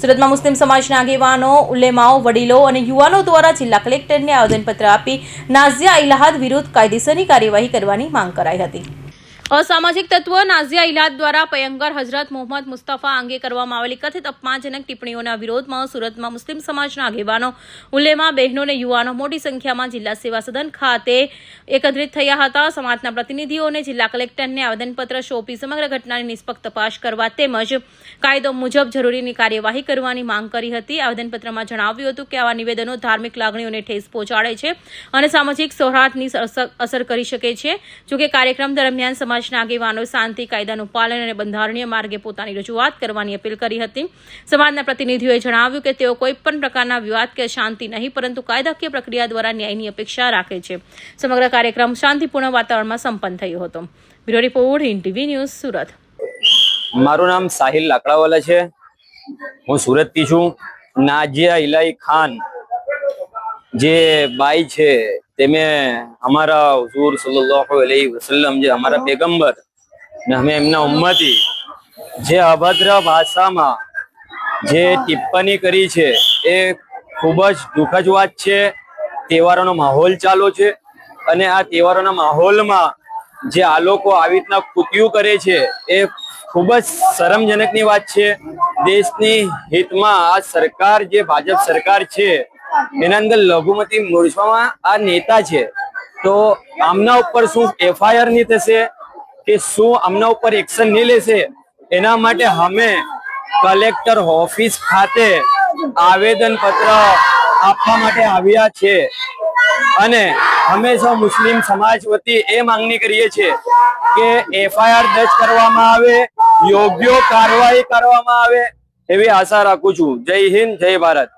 સુરતમાં મુસ્લિમ સમાજના આગેવાનો, ઉલેમાઓ, વડીલો અને યુવાનો દ્વારા જિલ્લા કલેક્ટરને આવેદનપત્ર આપી નાઝિયા ઇલાહાદ વિરુદ્ધ કાયદેસરની કાર્યવાહી કરવાની માંગ કરાઈ હતી। અસામાજિક તત્વ નાઝિયા ઇલાહાદ દ્વારા પયગંબર હઝરત મોહમ્મદ મુસ્તફા અંગે કરવામાં આવેલી કથિત અપમાનજનક ટિપ્પણીઓના વિરોધમાં સુરતમાં મુસ્લિમ સમાજના આગેવાનો, ઉલેમા, બહેનો અને યુવાનો મોટી સંખ્યામાં જિલ્લા સેવા સદન ખાતે એકત્રિત થયા હતા। સમાજના પ્રતિનિધિઓને જિલ્લા કલેક્ટરને આવેદનપત્ર સોંપી સમગ્ર ઘટનાની નિષ્પક્ષ તપાસ કરવા તેમજ કાયદો મુજબ જરૂરીની કાર્યવાહી કરવાની માંગ કરી હતી। આવેદનપત્રમાં જણાવ્યું હતું કે આવા નિવેદનો ધાર્મિક લાગણીઓને ઠેસ પહોંચાડે છે અને સામાજિક સૌહાર્દની અસર કરી શકે છે। જોકે કાર્યક્રમ દરમિયાન સમાજના આગેવાનોએ શાંતિ, કાયદાનું પાલન અને બંધારણીય માર્ગે પોતાની રજૂઆત કરવાની અપીલ કરી હતી। સમાજના પ્રતિનિધિઓએ જણાવ્યું કે તેઓ કોઈ પણ પ્રકારના વિવાદ કે શાંતિ નહીં પરંતુ કાયદાકીય પ્રક્રિયા દ્વારા ન્યાયની અપેક્ષા રાખે છે। સમગ્ર કાર્યક્રમ શાંતિપૂર્ણ વાતાવરણમાં સંપન્ન થયો હતો। Bureau report, Hind TV news, Surat. મારું નામ સાહિલ લાકડાવાલા છે। હું સુરતથી છું। નાઝિયા ઇલાહી ખાન જે બાઈ છે તેમે हमारा हुजूर सल्लल्लाहु अलैहि वसल्लम જે हमारा पैगंबर ને અમે એમના ઉમ્મતી જે અભદ્ર ભાષામાં જે ટિપ્પણી કરી છે એ ખૂબ જ દુઃખદ વાત છે। તહેવારોનો માહોલ ચાલુ છે અને આ તહેવારોના માહોલમાં જે આ લોકો આવી રીતના કૃત્યો કરે છે એ ખૂબ જ શરમજનકની વાત છે। દેશની હિતમાં આ સરકાર જે ભાજપ સરકાર છે એના અંદર લઘુમતી મોરચામાં આ નેતા છે તો આમના ઉપર શું એફઆઈઆર નહીં થશે કે શું આમના ઉપર એક્શન નહીં લેશે? એના માટે અમે કલેક્ટર ઓફિસ ખાતે આવેદન પત્ર આપવા માટે આવ્યા છે અને હંમેશા મુસ્લિમ સમાજ વતી એ માંગણી કરીએ છીએ કે એફઆઈઆર દર્જ કરવામાં આવે, યોગ્ય કાર્યવાહી કરવામાં આવે એવી આશા રાખું છું। જય હિન્દ, જય ભારત।